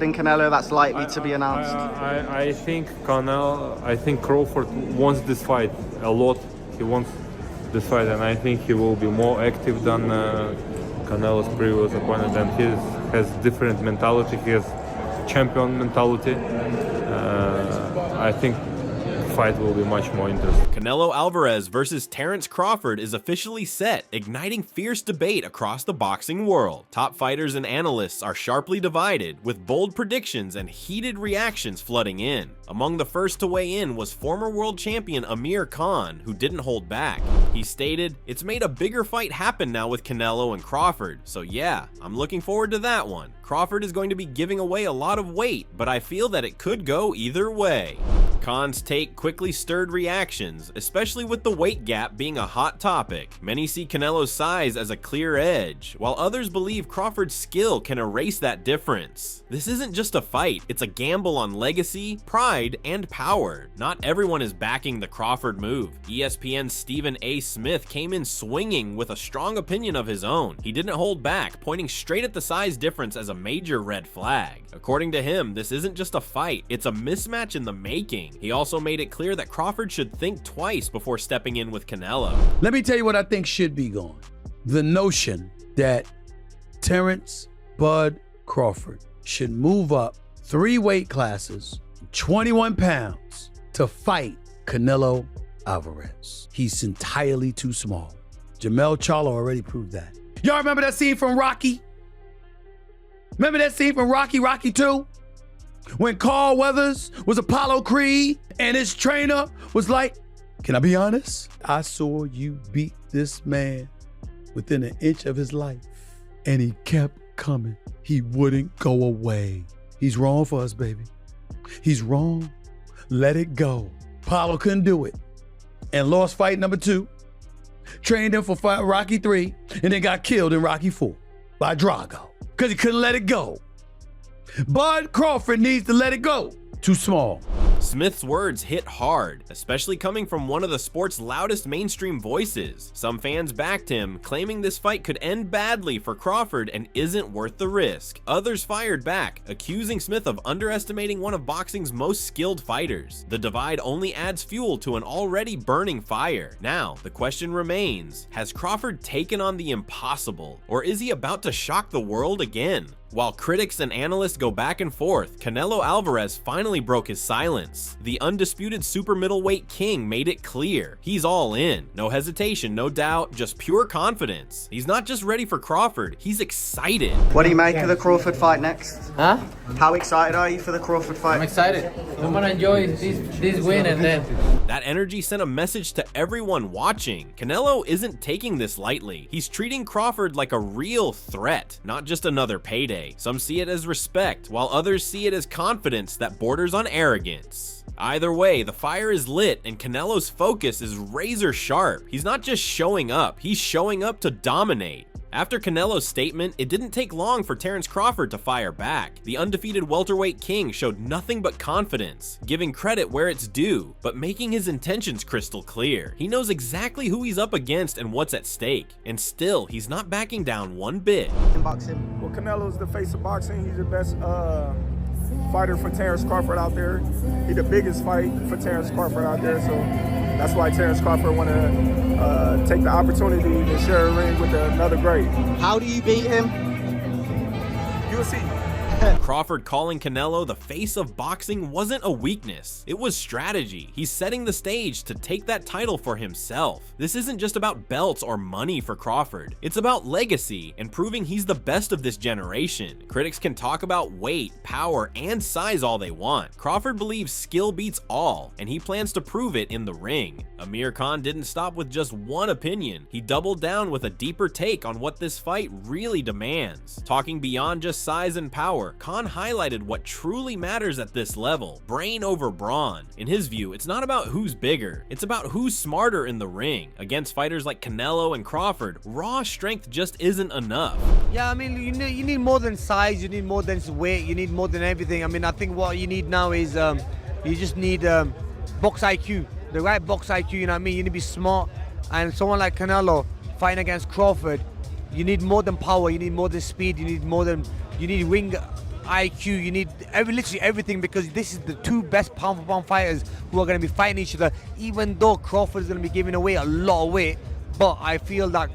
in Canelo that's likely to be announced? I think Crawford wants this fight a lot. He wants this fight, and I think he will be more active than Canelo's previous opponent, and he has different mentality. He has champion mentality. I think the fight will be much more interesting. Canelo Alvarez versus Terence Crawford is officially set, igniting fierce debate across the boxing world. Top fighters and analysts are sharply divided, with bold predictions and heated reactions flooding in. Among the first to weigh in was former world champion Amir Khan, who didn't hold back. He stated, "It's made a bigger fight happen now with Canelo and Crawford, so yeah, I'm looking forward to that one. Crawford is going to be giving away a lot of weight, but I feel that it could go either way." Khan's take quickly stirred reactions, especially with the weight gap being a hot topic. Many see Canelo's size as a clear edge, while others believe Crawford's skill can erase that difference. This isn't just a fight, it's a gamble on legacy, pride, and power. Not everyone is backing the Crawford move. ESPN's Stephen A. Smith came in swinging with a strong opinion of his own. He didn't hold back, pointing straight at the size difference as a major red flag. According to him, this isn't just a fight, it's a mismatch in the making. He also made it clear that Crawford should think twice before stepping in with Canelo. Let me tell you what I think should be gone. The notion that Terence Bud Crawford should move up 3 weight classes, 21 pounds, to fight Canelo Alvarez. He's entirely too small. Jermell Charlo already proved that. Y'all remember that scene from Rocky? Remember that scene from Rocky 2? When Carl Weathers was Apollo Creed and his trainer was like, "Can I be honest? I saw you beat this man within an inch of his life." And he kept coming. He wouldn't go away. He's wrong for us, baby. He's wrong. Let it go. Apollo couldn't do it and lost fight number 2. Trained him for fight Rocky 3 and then got killed in Rocky 4 by Drago because he couldn't let it go. Bud Crawford needs to let it go. Too small. Smith's words hit hard, especially coming from one of the sport's loudest mainstream voices. Some fans backed him, claiming this fight could end badly for Crawford and isn't worth the risk. Others fired back, accusing Smith of underestimating one of boxing's most skilled fighters. The divide only adds fuel to an already burning fire. Now, the question remains, has Crawford taken on the impossible, or is he about to shock the world again? While critics and analysts go back and forth, Canelo Alvarez finally broke his silence. The undisputed super middleweight king made it clear. He's all in. No hesitation, no doubt, just pure confidence. He's not just ready for Crawford, he's excited. What do you make of the Crawford fight next? Huh? How excited are you for the Crawford fight? I'm excited. I'm gonna enjoy this win and then. That energy sent a message to everyone watching. Canelo isn't taking this lightly. He's treating Crawford like a real threat, not just another payday. Some see it as respect, while others see it as confidence that borders on arrogance. Either way, the fire is lit and Canelo's focus is razor sharp. He's not just showing up, he's showing up to dominate. After Canelo's statement, it didn't take long for Terence Crawford to fire back. The undefeated welterweight king showed nothing but confidence, giving credit where it's due, but making his intentions crystal clear. He knows exactly who he's up against and what's at stake, and still, he's not backing down one bit. In boxing? Well, Canelo's the face of boxing. He's the best fighter for Terence Crawford out there. He's the biggest fight for Terence Crawford out there, so that's why Terence Crawford want to take the opportunity to share a ring with another great. How do you beat him? You'll see. Crawford calling Canelo the face of boxing wasn't a weakness, it was strategy. He's setting the stage to take that title for himself. This isn't just about belts or money for Crawford, it's about legacy and proving he's the best of this generation. Critics can talk about weight, power, and size all they want. Crawford believes skill beats all, and he plans to prove it in the ring. Amir Khan didn't stop with just one opinion. He doubled down with a deeper take on what this fight really demands. Talking beyond just size and power, Khan highlighted what truly matters at this level, brain over brawn. In his view, it's not about who's bigger, it's about who's smarter in the ring. Against fighters like Canelo and Crawford, raw strength just isn't enough. Yeah, I mean, you need more than size, you need more than weight, you need more than everything. I mean, I think what you need now is, you just need box IQ, the right box IQ, you know what I mean? You need to be smart, and someone like Canelo fighting against Crawford, you need more than power, you need more than speed, you need ring IQ, you need literally everything, because this is the two best pound for pound fighters who are going to be fighting each other. Even though Crawford is going to be giving away a lot of weight, but I feel that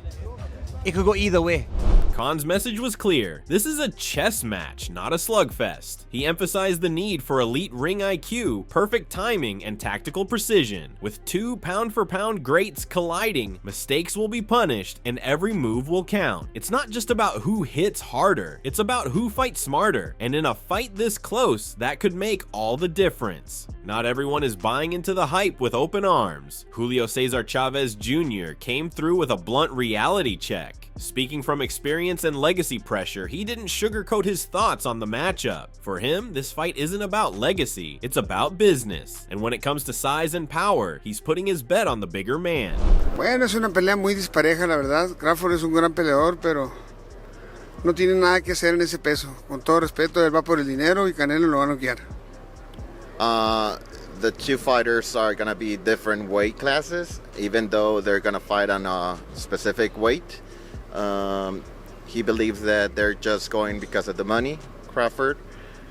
it could go either way. Khan's message was clear. This is a chess match, not a slugfest. He emphasized the need for elite ring IQ, perfect timing, and tactical precision. With two pound-for-pound greats colliding, mistakes will be punished, and every move will count. It's not just about who hits harder, it's about who fights smarter, and in a fight this close, that could make all the difference. Not everyone is buying into the hype with open arms. Julio Cesar Chavez Jr. came through with a blunt reality check. Speaking from experience and legacy pressure, he didn't sugarcoat his thoughts on the matchup. For him, this fight isn't about legacy, it's about business. And when it comes to size and power, he's putting his bet on the bigger man. Bueno, es una pelea muy dispareja, la verdad. Crawford es un gran peleador, pero no tiene nada que hacer en ese peso. Con todo respeto, él va por el dinero y Canelo lo va a noquear. The two fighters are going to be different weight classes, even though they're going to fight on a specific weight. He believes that they're just going because of the money, Crawford,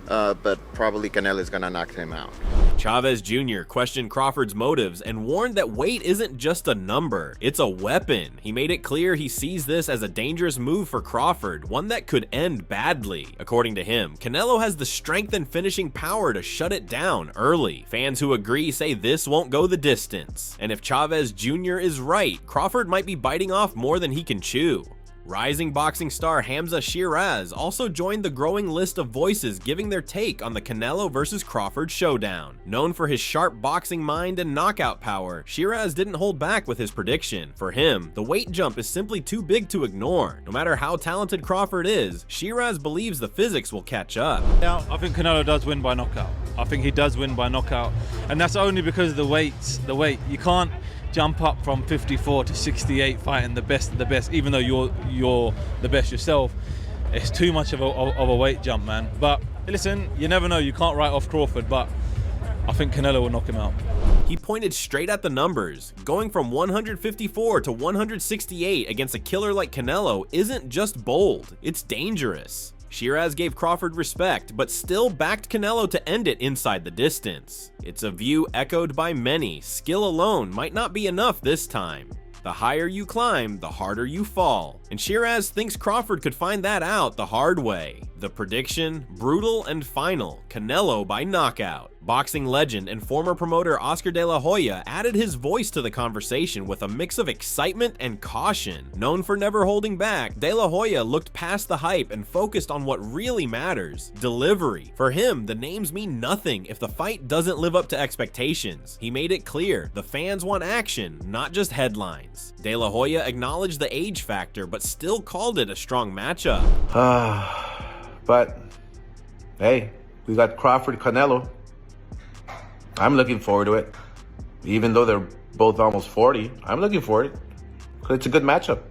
but probably Canelo is going to knock him out. Chavez Jr. questioned Crawford's motives and warned that weight isn't just a number, it's a weapon. He made it clear he sees this as a dangerous move for Crawford, one that could end badly. According to him, Canelo has the strength and finishing power to shut it down early. Fans who agree say this won't go the distance. And if Chavez Jr. is right, Crawford might be biting off more than he can chew. Rising boxing star Hamza Shiraz also joined the growing list of voices giving their take on the Canelo vs. Crawford showdown. Known for his sharp boxing mind and knockout power, Shiraz didn't hold back with his prediction. For him, the weight jump is simply too big to ignore. No matter how talented Crawford is, Shiraz believes the physics will catch up. Yeah, I think Canelo does win by knockout. I think he does win by knockout, and that's only because of the weight. You can't jump up from 54 to 68 fighting the best of the best, even though you're the best yourself. It's too much of a weight jump, man. But listen, you never know. You can't write off Crawford, but I think Canelo will knock him out. He pointed straight at the numbers. Going from 154 to 168 against a killer like Canelo isn't just bold, it's dangerous. Shiraz gave Crawford respect, but still backed Canelo to end it inside the distance. It's a view echoed by many. Skill alone might not be enough this time. The higher you climb, the harder you fall. And Shiraz thinks Crawford could find that out the hard way. The prediction, brutal and final, Canelo by knockout. Boxing legend and former promoter Oscar De La Hoya added his voice to the conversation with a mix of excitement and caution. Known for never holding back, De La Hoya looked past the hype and focused on what really matters, delivery. For him, the names mean nothing if the fight doesn't live up to expectations. He made it clear, the fans want action, not just headlines. De La Hoya acknowledged the age factor, but still called it a strong matchup. But, hey, we got Crawford, Canelo. I'm looking forward to it. Even though they're both almost 40, I'm looking forward to it. It's a good matchup.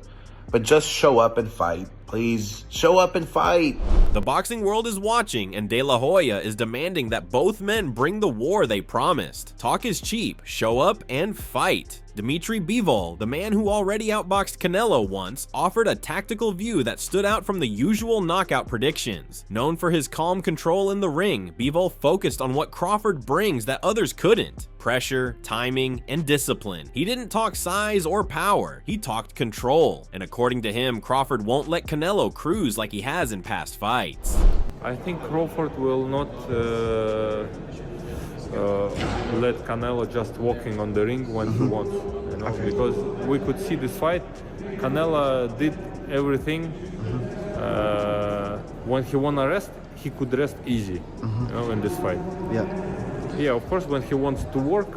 But just show up and fight. Please, show up and fight. The boxing world is watching, and De La Hoya is demanding that both men bring the war they promised. Talk is cheap. Show up and fight. Dimitri Bivol, the man who already outboxed Canelo once, offered a tactical view that stood out from the usual knockout predictions. Known for his calm control in the ring, Bivol focused on what Crawford brings that others couldn't: pressure, timing, and discipline. He didn't talk size or power, he talked control. And according to him, Crawford won't let Canelo cruise like he has in past fights. I think Crawford will not let Canelo just walking on the ring when he wants, because we could see this fight. Canelo did everything. When he wanna rest, he could rest easy, in this fight. Yeah, of course, when he wants to work,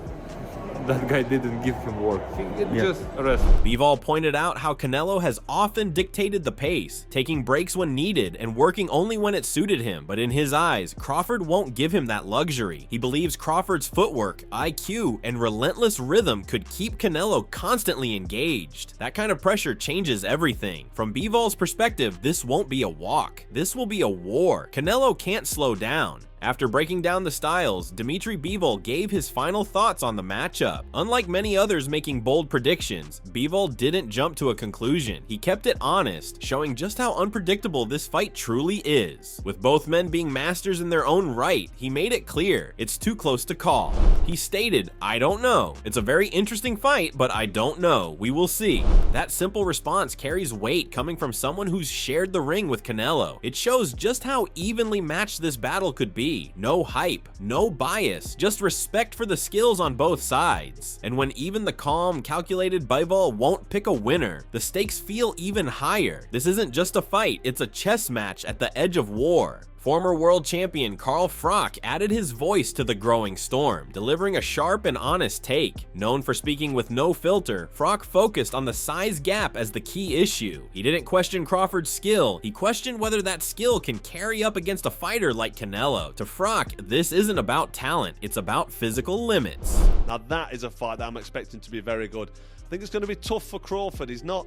that guy didn't give him work. He just rest. Bivol pointed out how Canelo has often dictated the pace, taking breaks when needed and working only when it suited him. But in his eyes, Crawford won't give him that luxury. He believes Crawford's footwork, IQ, and relentless rhythm could keep Canelo constantly engaged. That kind of pressure changes everything. From Bivol's perspective, this won't be a walk. This will be a war. Canelo can't slow down. After breaking down the styles, Dimitri Bivol gave his final thoughts on the matchup. Unlike many others making bold predictions, Bivol didn't jump to a conclusion. He kept it honest, showing just how unpredictable this fight truly is. With both men being masters in their own right, he made it clear it's too close to call. He stated, "I don't know. It's a very interesting fight, but I don't know. We will see." That simple response carries weight coming from someone who's shared the ring with Canelo. It shows just how evenly matched this battle could be. No hype, no bias, just respect for the skills on both sides. And when even the calm, calculated Bivol won't pick a winner, the stakes feel even higher. This isn't just a fight, it's a chess match at the edge of war. Former world champion Froch added his voice to the growing storm, delivering a sharp and honest take. Known for speaking with no filter, Froch focused on the size gap as the key issue. He didn't question Crawford's skill, he questioned whether that skill can carry up against a fighter like Canelo. To Froch, this isn't about talent, it's about physical limits. Now that is a fight that I'm expecting to be very good. I think it's going to be tough for Crawford. He's not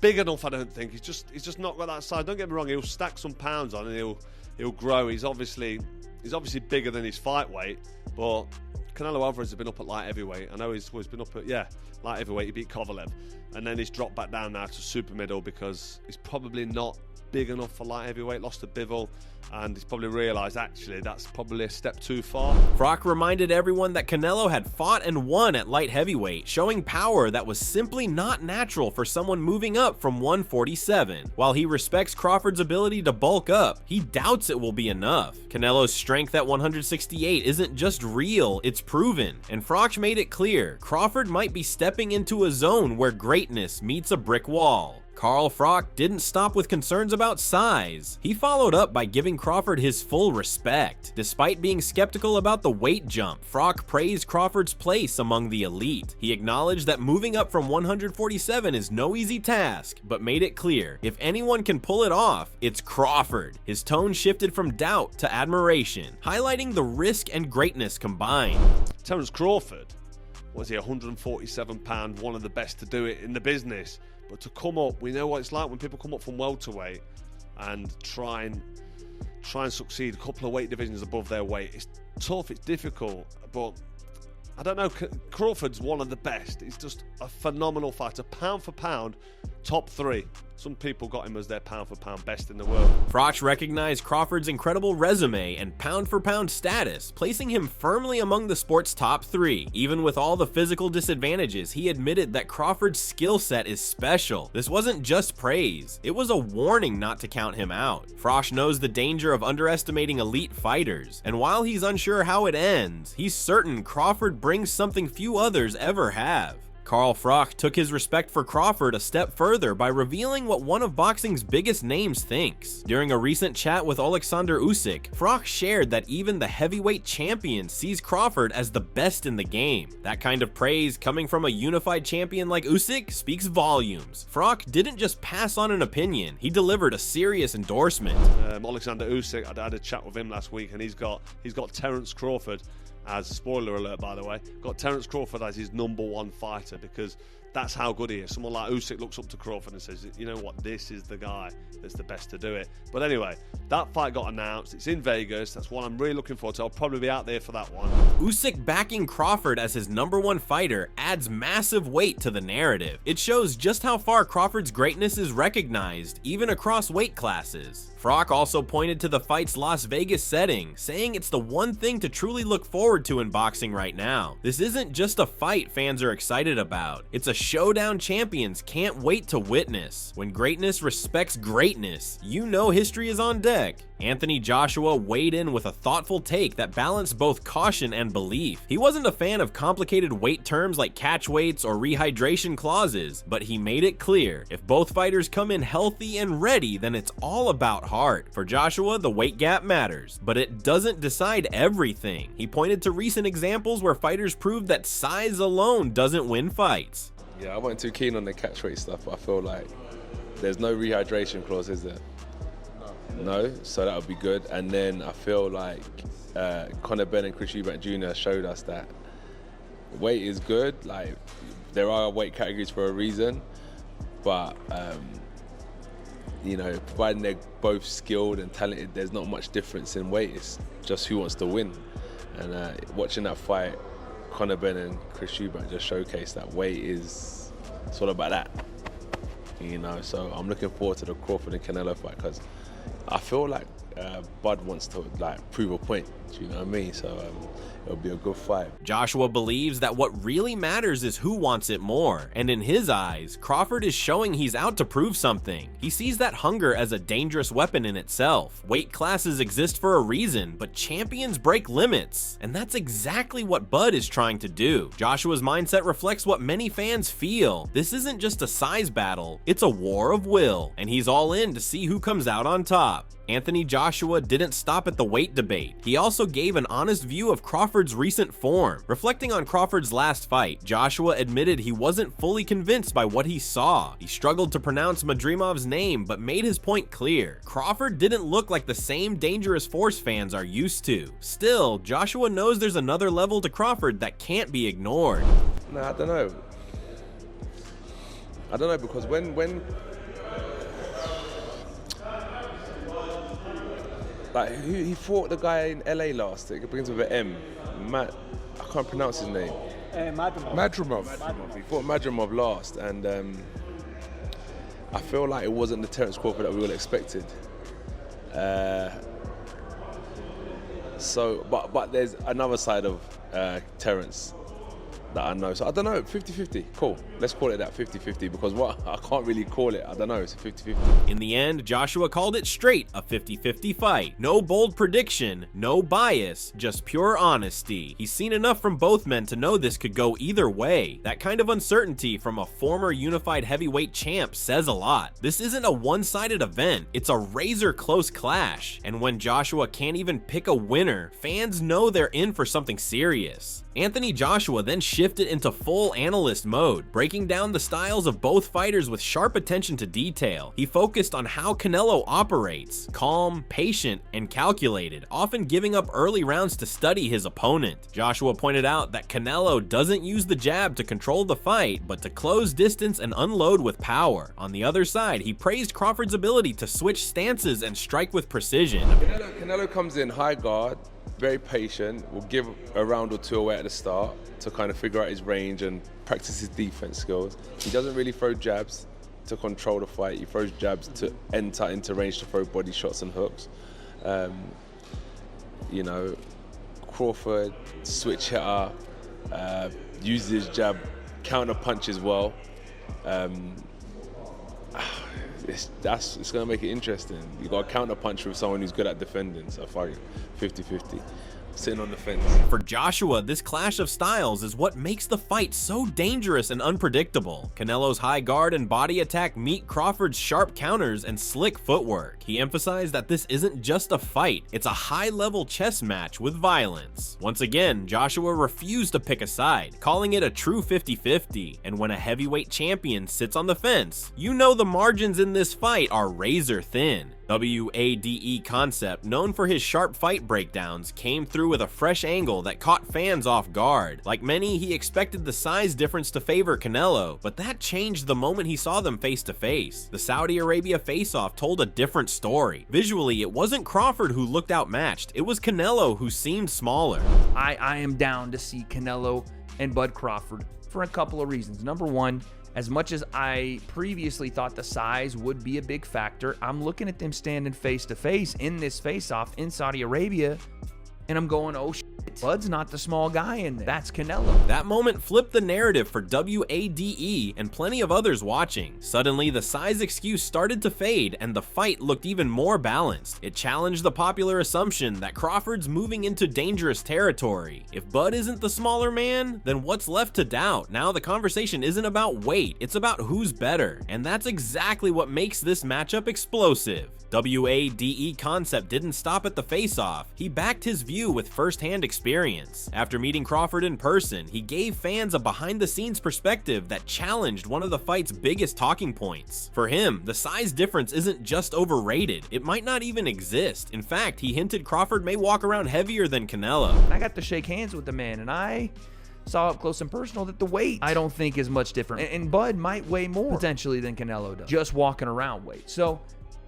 big enough, I don't think. He's just not got that size. Don't get me wrong, he'll stack some pounds on and he'll grow. He's obviously bigger than his fight weight, but Canelo Alvarez has been up at light heavyweight. I know he's been up at light heavyweight. He beat Kovalev, and then he's dropped back down now to super middle because he's probably not big enough for light heavyweight. Lost to Bivol, and he's probably realised actually that's probably a step too far. Froch reminded everyone that Canelo had fought and won at light heavyweight, showing power that was simply not natural for someone moving up from 147. While he respects Crawford's ability to bulk up, he doubts it will be enough. Canelo's strength at 168 isn't just real, it's proven. And Froch made it clear, Crawford might be stepping into a zone where greatness meets a brick wall. Froch didn't stop with concerns about size. He followed up by giving Crawford his full respect. Despite being skeptical about the weight jump, Froch praised Crawford's place among the elite. He acknowledged that moving up from 147 is no easy task, but made it clear, if anyone can pull it off, it's Crawford. His tone shifted from doubt to admiration, highlighting the risk and greatness combined. Terence Crawford, was he 147 pound, one of the best to do it in the business? But to come up, we know what it's like when people come up from welterweight and try and succeed a couple of weight divisions above their weight. It's tough, it's difficult, but I don't know, Crawford's one of the best. He's just a phenomenal fighter. Pound for pound, top 3. Some people got him as their pound for pound best in the world. Froch recognized Crawford's incredible resume and pound for pound status, placing him firmly among the sport's top 3. Even with all the physical disadvantages, he admitted that Crawford's skill set is special. This wasn't just praise, it was a warning not to count him out. Froch knows the danger of underestimating elite fighters, and while he's unsure how it ends, he's certain Crawford brings something few others ever have. Froch took his respect for Crawford a step further by revealing what one of boxing's biggest names thinks. During a recent chat with Alexander Usyk, Froch shared that even the heavyweight champion sees Crawford as the best in the game. That kind of praise coming from a unified champion like Usyk speaks volumes. Froch didn't just pass on an opinion, he delivered a serious endorsement. Alexander Usyk, I had a chat with him last week, and he's got Terence Crawford as, spoiler alert by the way, got Terence Crawford as his #1 fighter, because that's how good he is. Someone like Usyk looks up to Crawford and says, you know what, this is the guy that's the best to do it. But anyway, that fight got announced. It's in Vegas. That's one I'm really looking forward to. I'll probably be out there for that one. Usyk backing Crawford as his #1 fighter adds massive weight to the narrative. It shows just how far Crawford's greatness is recognized, even across weight classes. Froch also pointed to the fight's Las Vegas setting, saying it's the one thing to truly look forward to in boxing right now. This isn't just a fight fans are excited about. It's a showdown champions can't wait to witness. When greatness respects greatness, you know history is on deck. Anthony Joshua weighed in with a thoughtful take that balanced both caution and belief. He wasn't a fan of complicated weight terms like catch weights or rehydration clauses, but he made it clear, if both fighters come in healthy and ready, then it's all about heart. For Joshua, the weight gap matters, but it doesn't decide everything. He pointed to recent examples where fighters proved that size alone doesn't win fights. Yeah, I wasn't too keen on the catch weight stuff, but I feel like there's no rehydration clause, is there? No, so that would be good. And then I feel like Conor Benn and Chris Eubank Jr. showed us that weight is good. Like, there are weight categories for a reason, but you know, providing they're both skilled and talented, there's not much difference in weight. It's just who wants to win. And watching that fight, Conor Benn and Chris Eubank just showcased that weight it's all about that. You know, so I'm looking forward to the Crawford and Canelo fight because I feel like Bud wants to like prove a point. Do you know what I mean? So it'll be a good fight. Joshua believes that what really matters is who wants it more, and in his eyes, Crawford is showing he's out to prove something. He sees that hunger as a dangerous weapon in itself. Weight classes exist for a reason, but champions break limits, and that's exactly what Bud is trying to do. Joshua's mindset reflects what many fans feel. This isn't just a size battle, it's a war of will, and he's all in to see who comes out on top. Anthony Joshua didn't stop at the weight debate. He also gave an honest view of Crawford's recent form. Reflecting on Crawford's last fight, Joshua admitted he wasn't fully convinced by what he saw. He struggled to pronounce Madrimov's name, but made his point clear. Crawford didn't look like the same dangerous force fans are used to. Still, Joshua knows there's another level to Crawford that can't be ignored. No, I don't know. Because when like he fought the guy in LA last. It begins with an M. I can't pronounce his name. Madrimov. He fought Madrimov last, and I feel like it wasn't the Terence Crawford that we all expected. But there's another side of Terence that I know. So I don't know, 50-50, cool. Let's call it that, 50-50, because what I can't really call it, I don't know, it's a 50-50. In the end, Joshua called it straight a 50-50 fight. No bold prediction, no bias, just pure honesty. He's seen enough from both men to know this could go either way. That kind of uncertainty from a former unified heavyweight champ says a lot. This isn't a one-sided event, it's a razor-close clash. And when Joshua can't even pick a winner, fans know they're in for something serious. Anthony Joshua then shifted into full analyst mode, breaking down the styles of both fighters with sharp attention to detail. He focused on how Canelo operates, calm, patient, and calculated, often giving up early rounds to study his opponent. Joshua pointed out that Canelo doesn't use the jab to control the fight, but to close distance and unload with power. On the other side, he praised Crawford's ability to switch stances and strike with precision. Canelo comes in high guard, very patient, will give a round or two away at the start to kind of figure out his range and practice his defense skills. He doesn't really throw jabs to control the fight. He throws jabs to enter into range to throw body shots and hooks. You know, Crawford, switch hitter, uses his jab, counter punch as well. It's going to make it interesting. You got a counter punch with someone who's good at defending, so I fight 50-50. Sitting on the fence. For Joshua, this clash of styles is what makes the fight so dangerous and unpredictable. Canelo's high guard and body attack meet Crawford's sharp counters and slick footwork. He emphasized that this isn't just a fight, it's a high-level chess match with violence. Once again, Joshua refused to pick a side, calling it a true 50-50. And when a heavyweight champion sits on the fence, you know the margins in this fight are razor thin. WADE Concept, known for his sharp fight breakdowns, came through with a fresh angle that caught fans off guard. Like many, he expected the size difference to favor Canelo, but that changed the moment he saw them face to face. The Saudi Arabia face-off told a different story. Visually, it wasn't Crawford who looked outmatched, it was Canelo who seemed smaller. I am down to see Canelo and Bud Crawford for a couple of reasons. Number one, as much as I previously thought the size would be a big factor, I'm looking at them standing face to face in this face-off in Saudi Arabia, and I'm going, oh shit, Bud's not the small guy in there. That's Canelo. That moment flipped the narrative for WADE and plenty of others watching. Suddenly, the size excuse started to fade and the fight looked even more balanced. It challenged the popular assumption that Crawford's moving into dangerous territory. If Bud isn't the smaller man, then what's left to doubt? Now the conversation isn't about weight, it's about who's better. And that's exactly what makes this matchup explosive. WADE Concept didn't stop at the face-off. He backed his view with first-hand experience. After meeting Crawford in person, he gave fans a behind-the-scenes perspective that challenged one of the fight's biggest talking points. For him, the size difference isn't just overrated, it might not even exist. In fact, he hinted Crawford may walk around heavier than Canelo. I got to shake hands with the man, and I saw up close and personal that the weight I don't think is much different. And Bud might weigh more potentially than Canelo does, just walking around weight. So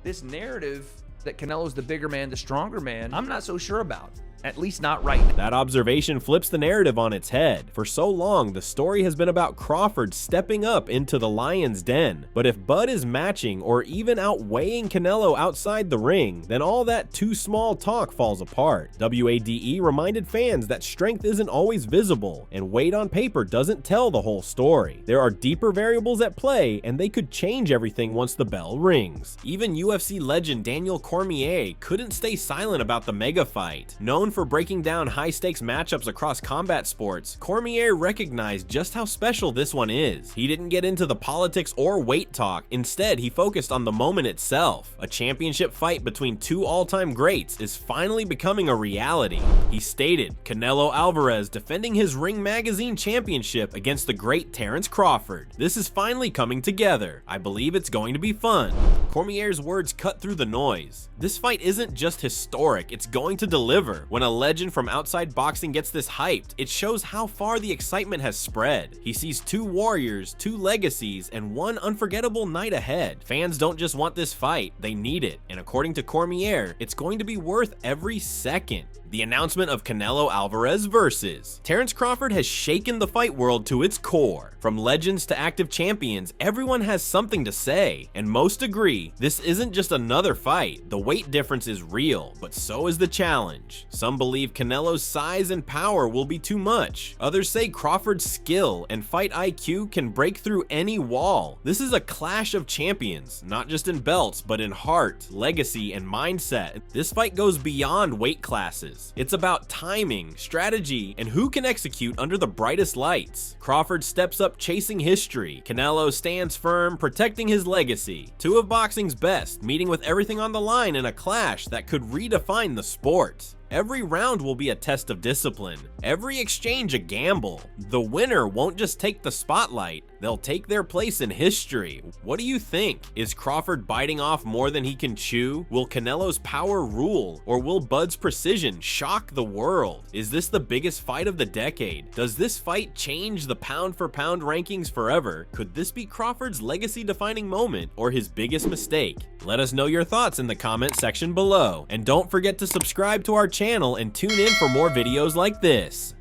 this narrative that Canelo's the bigger man, the stronger man, I'm not so sure about. At least not right now. That observation flips the narrative on its head. For so long, the story has been about Crawford stepping up into the lion's den. But if Bud is matching or even outweighing Canelo outside the ring, then all that too small talk falls apart. WADE reminded fans that strength isn't always visible, and weight on paper doesn't tell the whole story. There are deeper variables at play, and they could change everything once the bell rings. Even UFC legend Daniel Cormier couldn't stay silent about the mega fight. Known for breaking down high-stakes matchups across combat sports, Cormier recognized just how special this one is. He didn't get into the politics or weight talk. Instead, he focused on the moment itself. A championship fight between two all-time greats is finally becoming a reality. He stated, Canelo Alvarez defending his Ring Magazine championship against the great Terence Crawford. This is finally coming together. I believe it's going to be fun. Cormier's words cut through the noise. This fight isn't just historic, it's going to deliver. When a legend from outside boxing gets this hyped, it shows how far the excitement has spread. He sees two warriors, two legacies, and one unforgettable night ahead. Fans don't just want this fight, they need it. And according to Cormier, it's going to be worth every second. The announcement of Canelo Alvarez versus Terence Crawford has shaken the fight world to its core. From legends to active champions, everyone has something to say, and most agree this isn't just another fight. The weight difference is real, but so is the challenge. Some believe Canelo's size and power will be too much. Others say Crawford's skill and fight IQ can break through any wall. This is a clash of champions, not just in belts, but in heart, legacy, and mindset. This fight goes beyond weight classes. It's about timing, strategy, and who can execute under the brightest lights. Crawford steps up chasing history. Canelo stands firm, protecting his legacy. Two of boxing's best, meeting with everything on the line in a clash that could redefine the sport. Every round will be a test of discipline, every exchange a gamble. The winner won't just take the spotlight, they'll take their place in history. What do you think? Is Crawford biting off more than he can chew? Will Canelo's power rule, or will Bud's precision shock the world? Is this the biggest fight of the decade? Does this fight change the pound-for-pound rankings forever? Could this be Crawford's legacy-defining moment, or his biggest mistake? Let us know your thoughts in the comment section below, and don't forget to subscribe to our channel and tune in for more videos like this.